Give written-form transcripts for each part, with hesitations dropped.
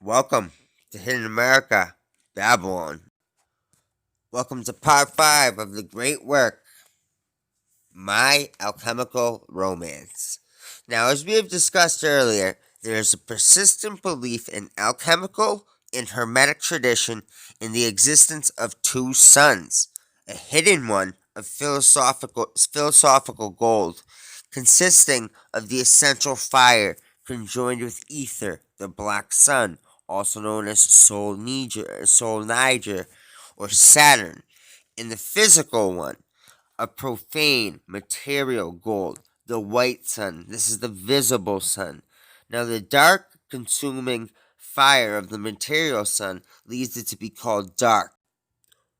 Welcome to Hidden America, Babylon. Welcome to part 5 of the great work, My Alchemical Romance. Now, as we have discussed earlier, there is a persistent belief in alchemical and hermetic tradition in the existence of two suns, a hidden one of philosophical gold, consisting of the essential fire conjoined with ether, the black sun, also known as Sol Niger, or Saturn, and the physical one, a profane material gold, the white sun. This is the visible sun. Now, the dark, consuming fire of the material sun leads it to be called dark,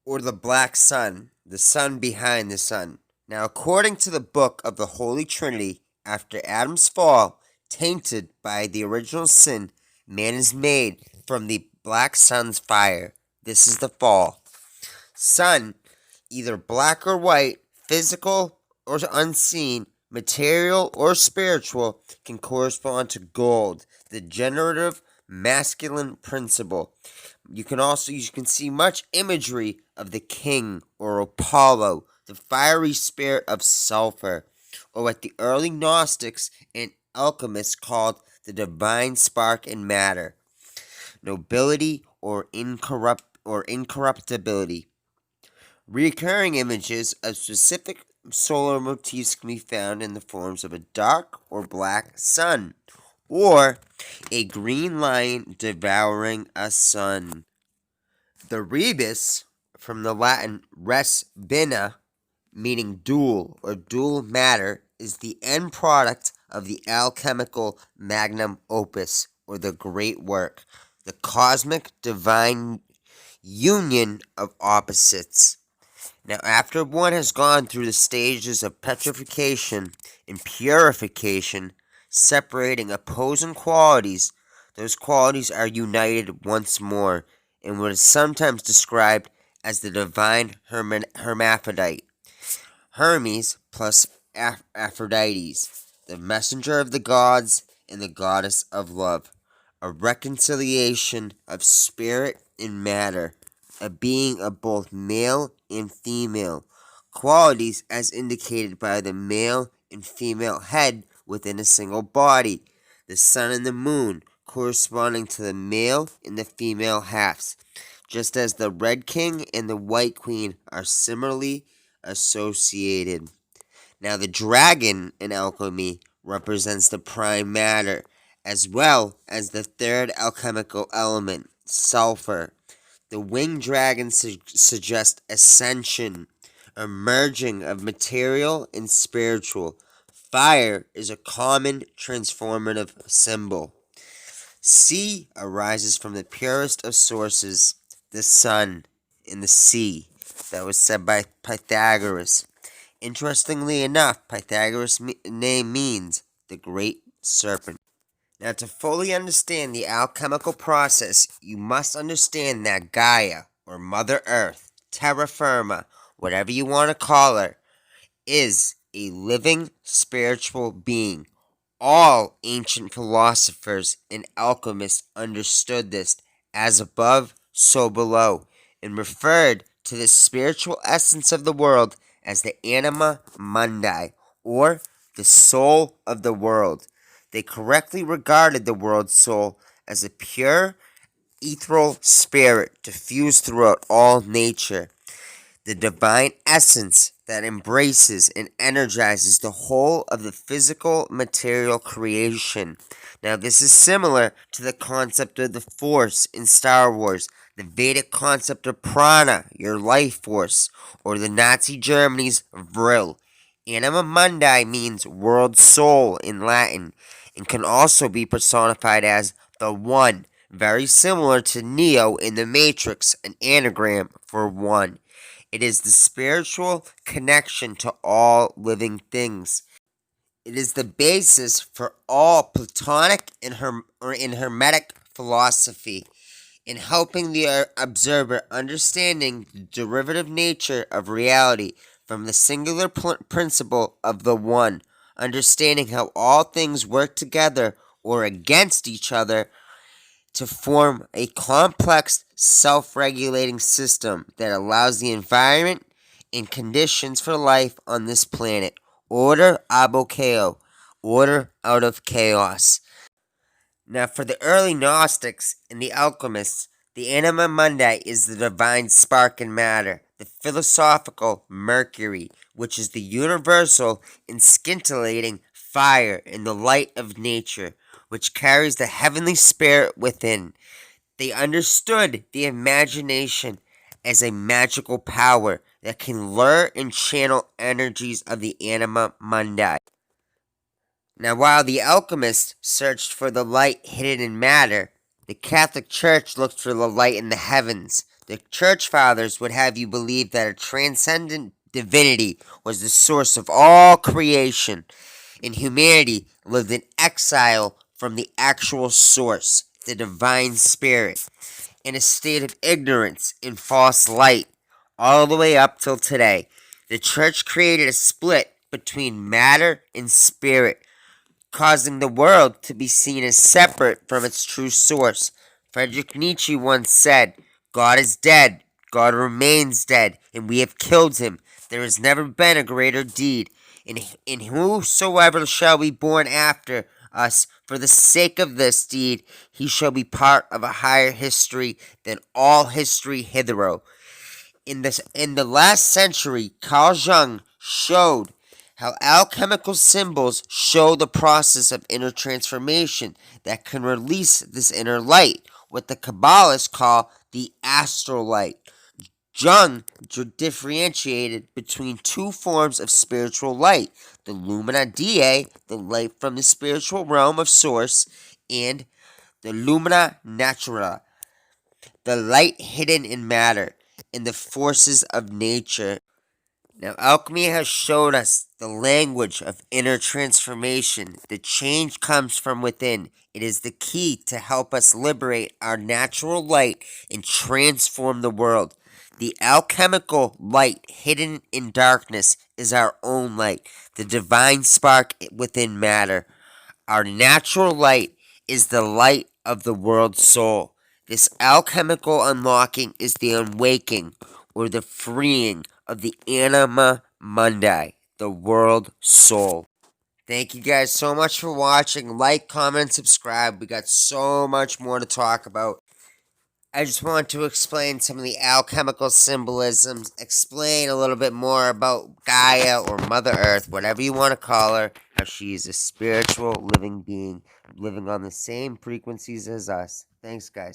or the black sun, the sun behind the sun. Now, according to the book of the Holy Trinity, after Adam's fall, tainted by the original sin, man is made from the black sun's fire. This is the fall. Sun, either black or white, physical or unseen, material or spiritual, can correspond to gold, the generative masculine principle. You can see much imagery of the king or Apollo, the fiery spirit of sulfur, or what the early Gnostics and alchemists called the divine spark in matter, nobility or incorruptibility. Recurring images of specific solar motifs can be found in the forms of a dark or black sun, or a green lion devouring a sun. The rebis, from the Latin res bina, meaning dual or dual matter, is the end product of the alchemical Magnun Opus, or the great work, the cosmic divine union of opposites. Now, after one has gone through the stages of petrification and purification, separating opposing qualities, those qualities are united once more in what is sometimes described as the Divine Hermaphrodite. Hermes plus Aphrodites, the messenger of the gods and the goddess of love, a reconciliation of spirit and matter, a being of both male and female, qualities as indicated by the male and female head within a single body, the sun and the moon corresponding to the male and the female halves, just as the red king and the white queen are similarly associated. Now, the dragon in alchemy represents the prime matter, as well as the third alchemical element, sulfur. The winged dragon suggests ascension, a merging of material and spiritual. Fire is a common transformative symbol. Sea arises from the purest of sources, the sun and the sea. That was said by Pythagoras. Interestingly enough, Pythagoras' name means the great serpent. Now, to fully understand the alchemical process, you must understand that Gaia, or Mother Earth, terra firma, whatever you want to call her, is a living spiritual being. All ancient philosophers and alchemists understood this as above, so below, and referred to the spiritual essence of the world as the Anima Mundi, or the soul of the world. They correctly regarded the world's soul as a pure, ethereal spirit diffused throughout all nature, the divine essence that embraces and energizes the whole of the physical material creation. Now, this is similar to the concept of the Force in Star Wars, the Vedic concept of prana, your life force, or the Nazi Germany's Vril. Anima Mundi means world soul in Latin, and can also be personified as the One, very similar to Neo in the Matrix, an anagram for one. It is the spiritual connection to all living things. It is the basis for all Platonic and Hermetic philosophy, in helping the observer understanding the derivative nature of reality from the singular principle of the One, understanding how all things work together or against each other to form a complex, self-regulating system that allows the environment and conditions for life on this planet. Order abo chaos, order out of chaos. Now, for the early Gnostics and the alchemists, the Anima Mundi is the divine spark in matter, the philosophical Mercury, which is the universal and scintillating fire in the light of nature, which carries the heavenly spirit within. They understood the imagination as a magical power that can lure and channel energies of the Anima Mundi. Now, while the alchemists searched for the light hidden in matter, the Catholic Church looked for the light in the heavens. The Church Fathers would have you believe that a transcendent divinity was the source of all creation, and humanity lived in exile from the actual source, the divine spirit, in a state of ignorance and false light, all the way up till today. The Church created a split between matter and spirit, causing the world to be seen as separate from its true source. Friedrich Nietzsche once said, "God is dead, God remains dead, and we have killed him. There has never been a greater deed. And whosoever shall be born after us, for the sake of this deed, he shall be part of a higher history than all history hitherto." In the last century, Carl Jung showed how alchemical symbols show the process of inner transformation that can release this inner light, what the Kabbalists call the astral light. Jung differentiated between two forms of spiritual light: the lumina Dei, the light from the spiritual realm of source, and the lumina natura, the light hidden in matter, in the forces of nature. Now, alchemy has showed us the language of inner transformation. The change comes from within. It is the key to help us liberate our natural light and transform the world. The alchemical light hidden in darkness is our own light, the divine spark within matter. Our natural light is the light of the world soul. This alchemical unlocking is the unwaking or the freeing of the Anima Mundi, the world soul. Thank you guys so much for watching. Like, comment, subscribe. We got so much more to talk about. I just want to explain some of the alchemical symbolisms, explain a little bit more about Gaia or Mother Earth, whatever you want to call her, how she is a spiritual living being living on the same frequencies as us. Thanks, guys.